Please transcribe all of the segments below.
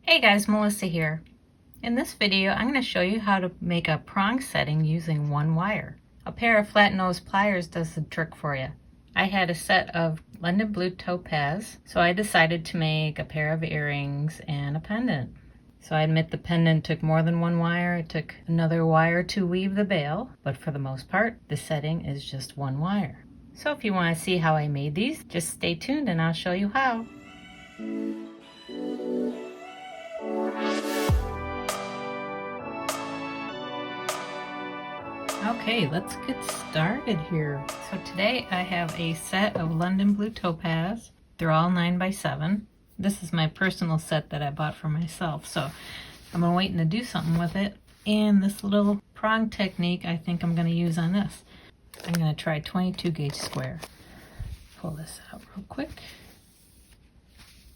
Hey guys, Melissa here. In this video, I'm going to show you how to make a prong setting using one wire. A pair of flat nose pliers does the trick for you. I had a set of London blue topaz, so I decided to make a pair of earrings and a pendant. So I admit the pendant took more than one wire. It took another wire to weave the bail, but for the most part, the setting is just one wire. So if you want to see how I made these, just stay tuned and I'll show you how. Okay, let's get started here. So today I have a set of London blue topaz. They're all 9x7. This is my personal set that I bought for myself, so I'm waiting to do something with it. And this little prong technique I think I'm going to use on this. I'm going to try 22 gauge square. Pull this out real quick.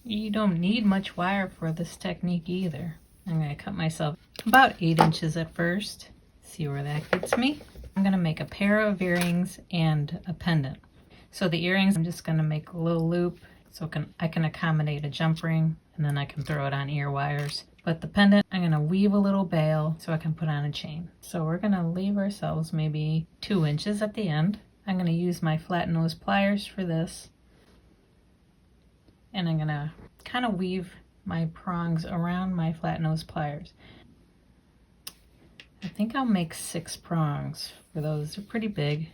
You don't need much wire for this technique either. I'm going to cut myself about 8 inches at first. See where that gets me. I'm going to make a pair of earrings and a pendant. So the earrings, I'm just going to make a little loop so I can accommodate a jump ring, and then I can throw it on ear wires. But the pendant, I'm going to weave a little bail so I can put on a chain. So we're going to leave ourselves maybe 2 inches at the end. I'm going to use my flat nose pliers for this. And I'm going to kind of weave my prongs around my flat nose pliers. I think I'll make 6 prongs for those. They're pretty big.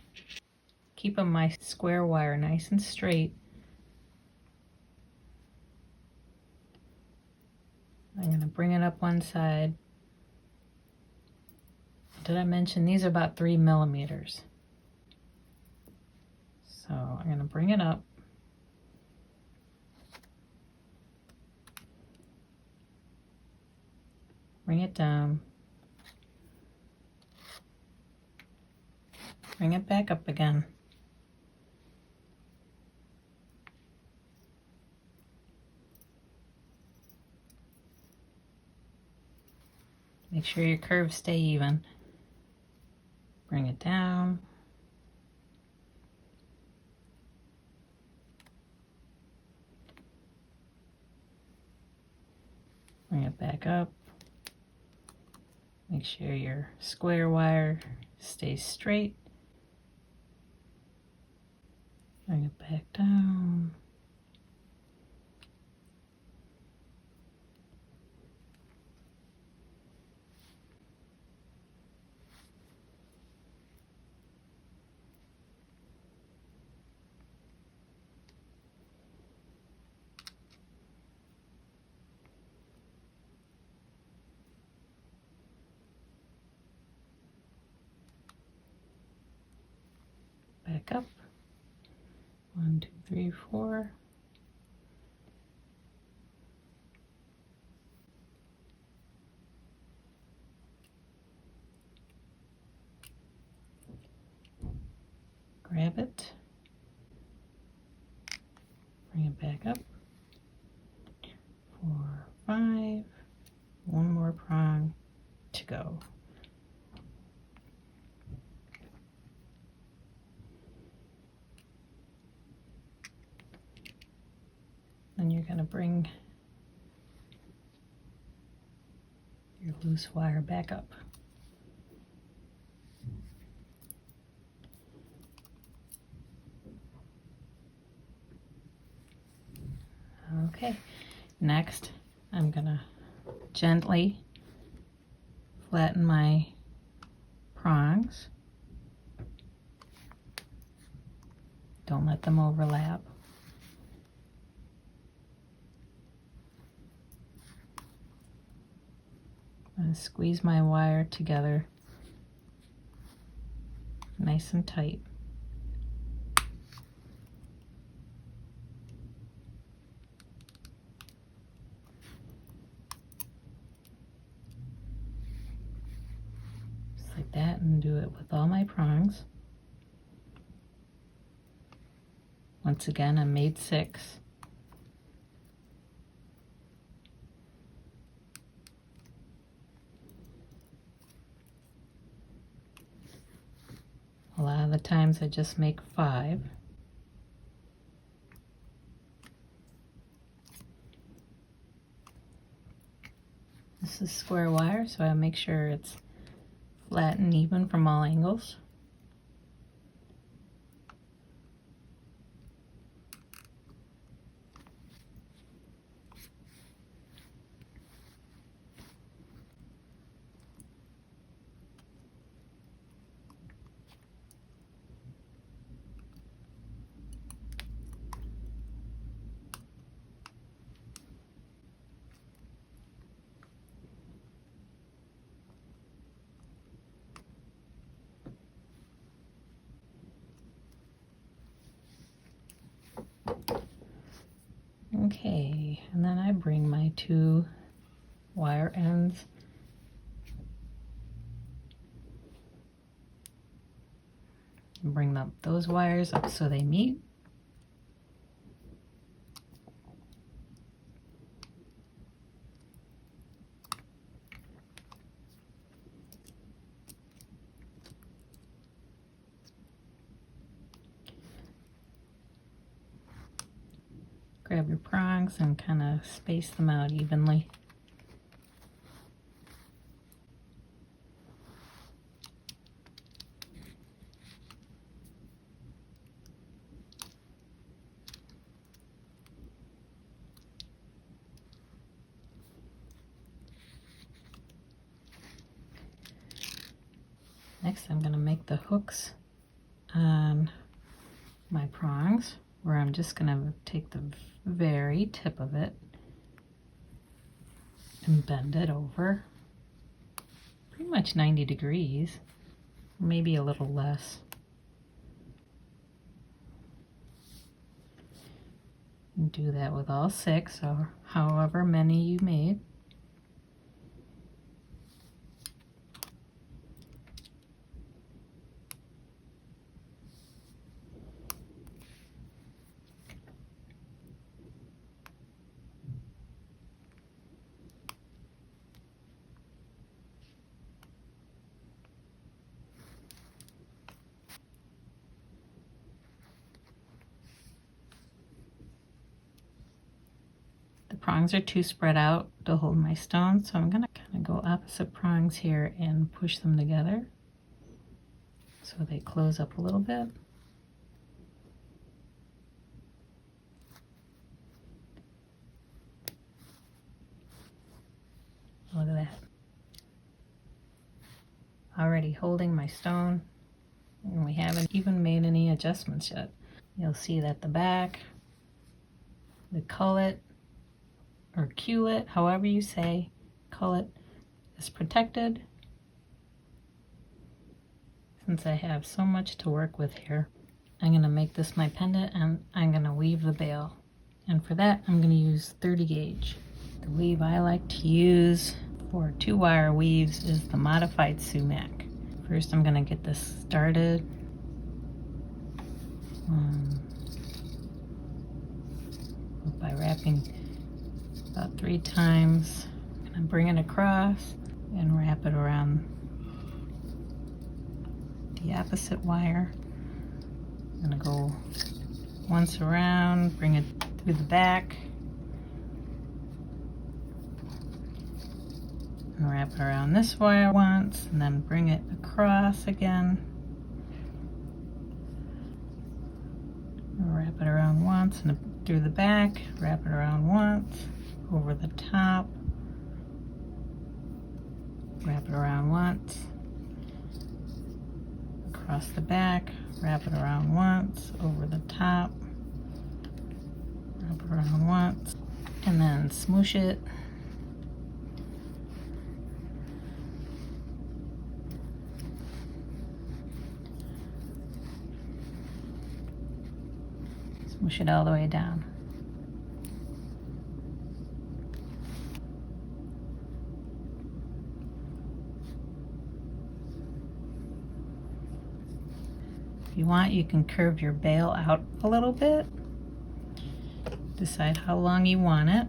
Keeping my square wire nice and straight. I'm going to bring it up one side. Did I mention these are about 3 millimeters? So I'm going to bring it up. Bring it down. Bring it back up again. Make sure your curves stay even. Bring it down. Bring it back up. Make sure your square wire stays straight. Bring it back down. Back up. 1, 2, 3, 4. Grab it. Bring it back up. 4, 5. One more prong to go. Then you're going to bring your loose wire back up. Okay, next I'm going to gently flatten my prongs. Don't let them overlap. I'm going to squeeze my wire together nice and tight. Just like that, and do it with all my prongs. Once again, I made 6. A lot of the times I just make 5. This is square wire, so I make sure it's flat and even from all angles. Okay, and then I bring my 2 wire ends and bring those wires up so they meet. Grab your prongs and kind of space them out evenly. Next, I'm going to make the hooks on my prongs, where I'm just going to take the very tip of it and bend it over pretty much 90 degrees, maybe a little less. And do that with all 6 or however many you made. Prongs are too spread out to hold my stones, so I'm going to kind of go opposite prongs here and push them together so they close up a little bit. Look at that. Already holding my stone, and we haven't even made any adjustments yet. You'll see that the back, the cullet, or culet, however you say, cullet, is protected. Since I have so much to work with here, I'm going to make this my pendant and I'm going to weave the bail. And for that, I'm going to use 30 gauge. The weave I like to use for 2-wire weaves is the modified sumac. First, I'm going to get this started. By wrapping about 3 times. I'm going to bring it across and wrap it around the opposite wire. I'm going to go once around, bring it through the back, and wrap it around this wire once, and then bring it across again. Wrap it around once and through the back, wrap it around once, over the top, wrap it around once, across the back, wrap it around once, over the top, wrap it around once, and then smoosh it. Smoosh it all the way down. If you want, you can curve your bail out a little bit. Decide how long you want it.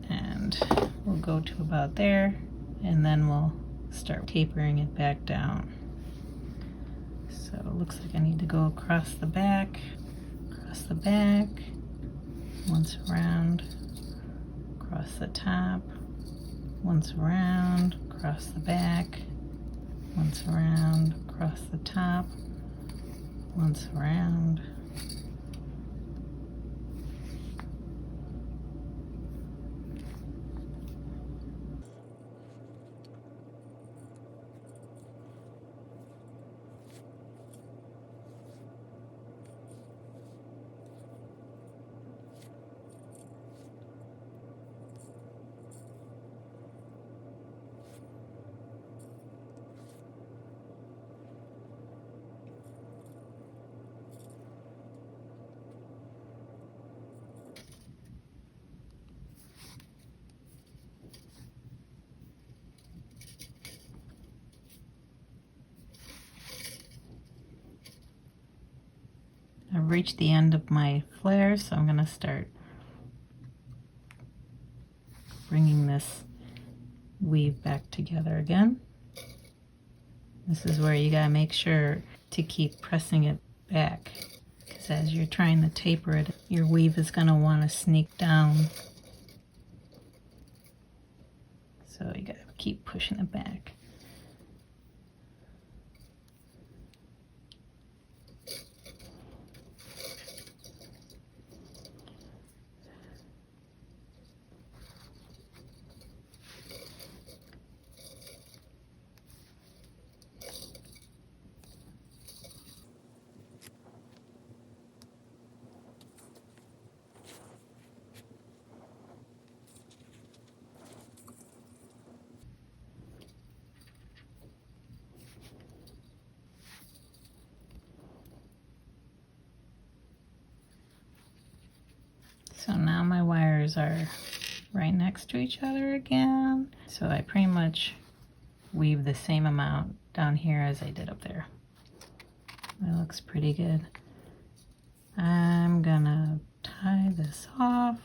And we'll go to about there, and then we'll start tapering it back down. So it looks like I need to go across the back, once around, across the top, once around, across the back, once around, across the top, once around. I've reached the end of my flare, so I'm going to start bringing this weave back together again. This is where you got to make sure to keep pressing it back, because as you're trying to taper it, your weave is going to want to sneak down. So you got to keep pushing it back. So now my wires are right next to each other again. So I pretty much weave the same amount down here as I did up there. That looks pretty good. I'm gonna tie this off.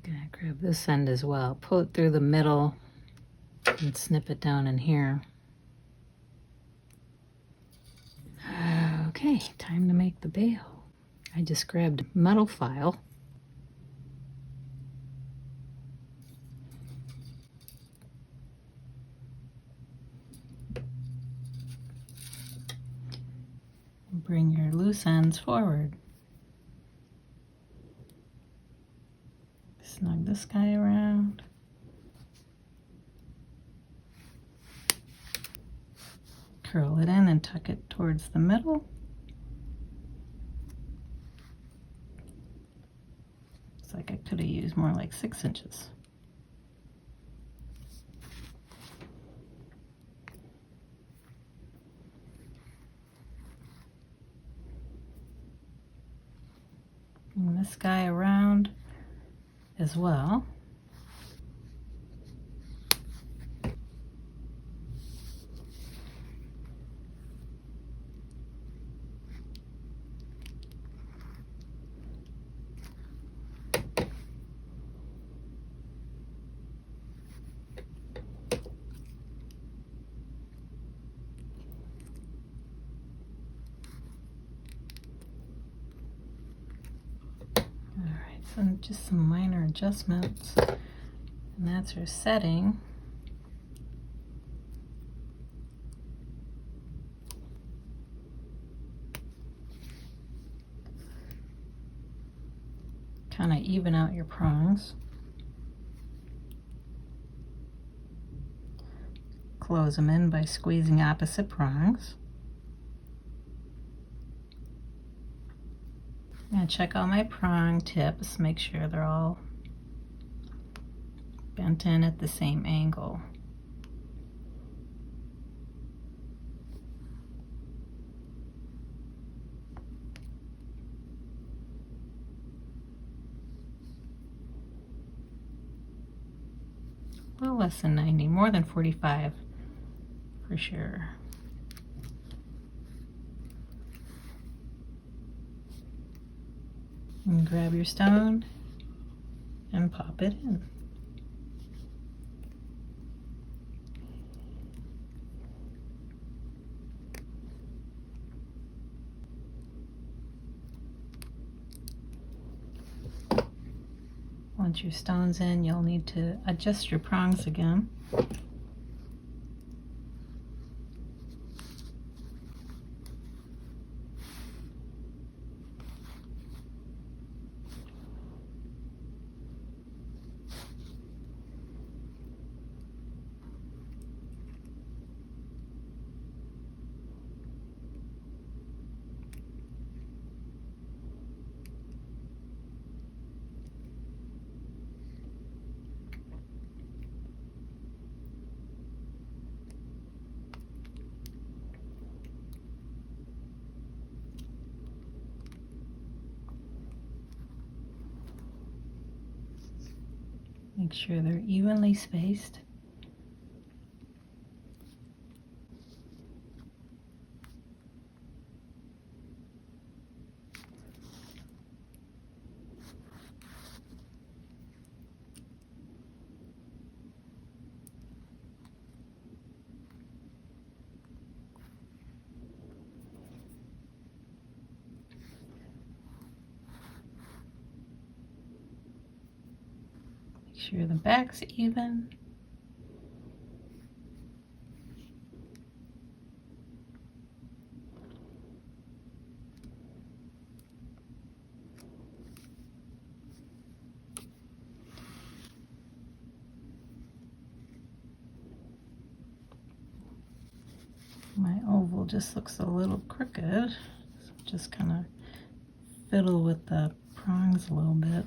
Gonna grab this end as well, pull it through the middle and snip it down in here. Okay, time to make the bail. I just grabbed a metal file. Bring your loose ends forward. Snug this guy around. Curl it in and tuck it towards the middle. It's like I could have used more like 6 inches. Bring this guy around as well. So just some minor adjustments, and that's her setting. Kind of even out your prongs. Close them in by squeezing opposite prongs. And check out my prong tips, make sure they're all bent in at the same angle. A little less than 90, more than 45 for sure. And grab your stone and pop it in. Once your stone's in, you'll need to adjust your prongs again. Make sure they're evenly spaced. Make sure the back's even. My oval just looks a little crooked, so just kind of fiddle with the prongs a little bit.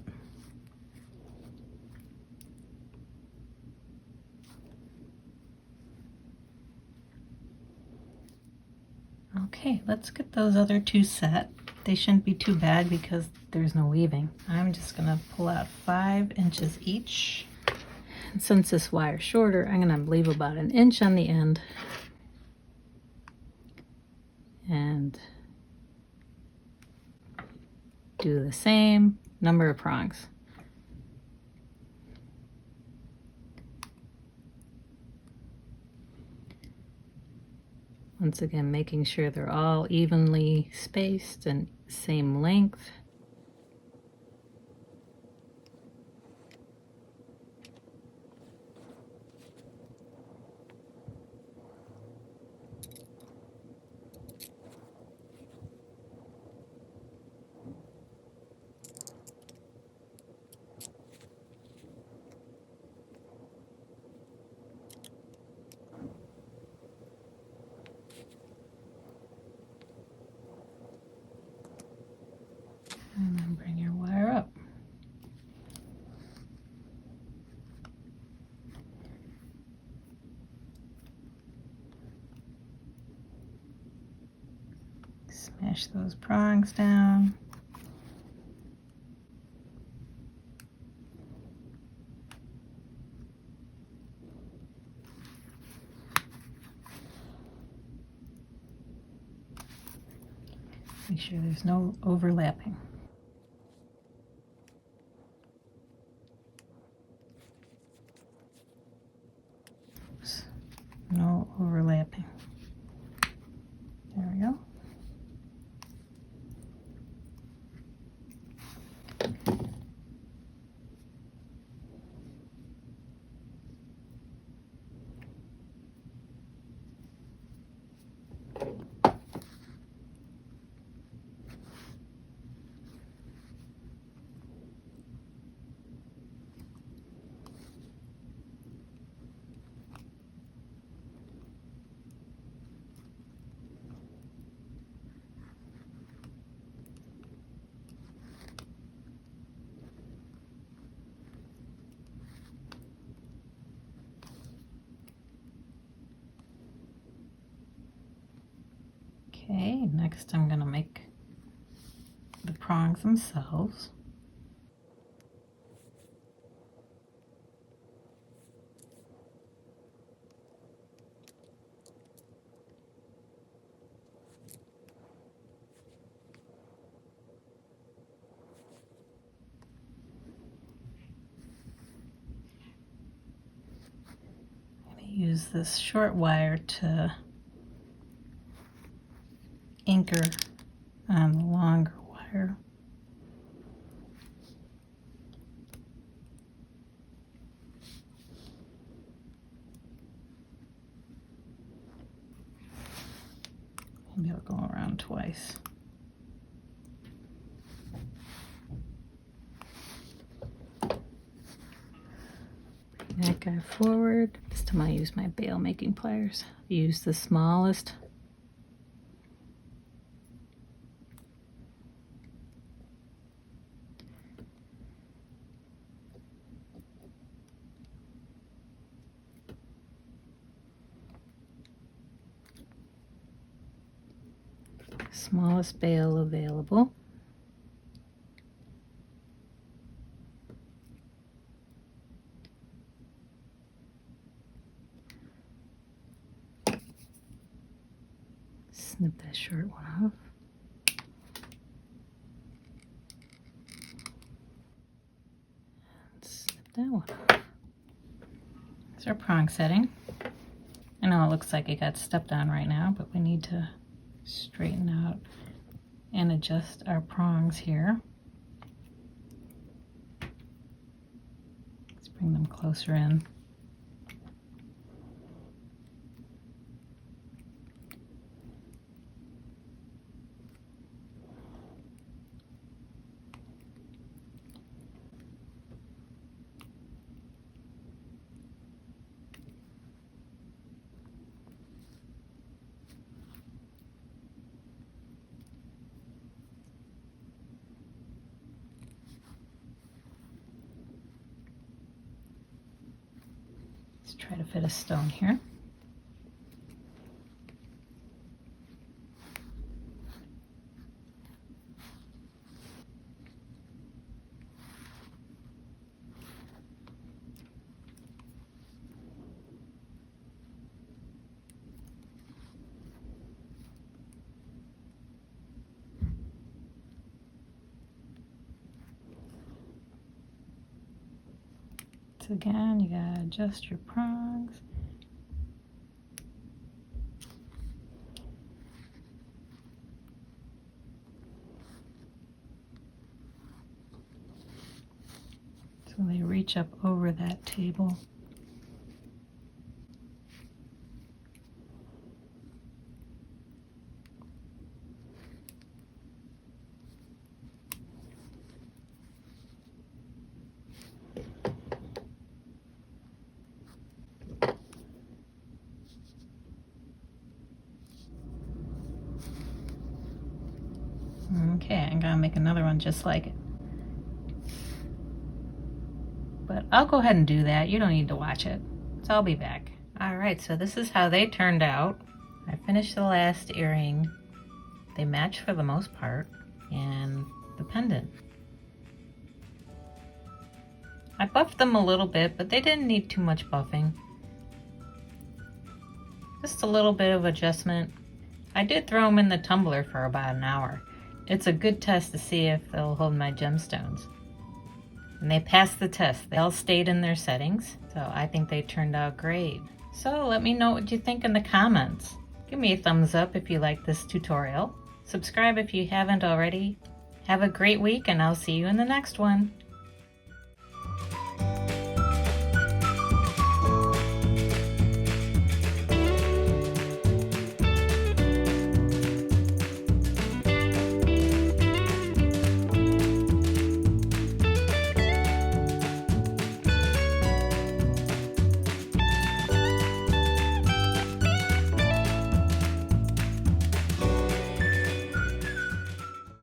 Okay, let's get those other two set. They shouldn't be too bad because there's no weaving. I'm just gonna pull out 5 inches each. And since this wire's shorter, I'm gonna leave about 1 inch on the end. And do the same number of prongs. Once again, making sure they're all evenly spaced and same length. And then bring your wire up. Smash those prongs down. Make sure there's no overlapping. Oops. No overlapping. There we go. Okay, next I'm going to make the prongs themselves. this short wire to anchor on the longer wire. Maybe I'll go around twice. Bring that guy forward. This time I use my bail making pliers. Use the smallest. Smallest bail available. Snip that short one off. And snip that one off. There's our prong setting. I know it looks like it got stepped on right now, but we need to straighten out and adjust our prongs here. Let's bring them closer in. Let's try to fit a stone here. So again, you gotta adjust your prongs. So they reach up over that table. Okay, I'm gonna make another one just like it. But I'll go ahead and do that. You don't need to watch it. So I'll be back. All right, so this is how they turned out. I finished the last earring. They match for the most part. And the pendant. I buffed them a little bit, but they didn't need too much buffing. Just a little bit of adjustment. I did throw them in the tumbler for about an hour. It's a good test to see if they'll hold my gemstones. And they passed the test. They all stayed in their settings, so I think they turned out great. So let me know what you think in the comments. Give me a thumbs up if you like this tutorial. Subscribe if you haven't already. Have a great week, and I'll see you in the next one.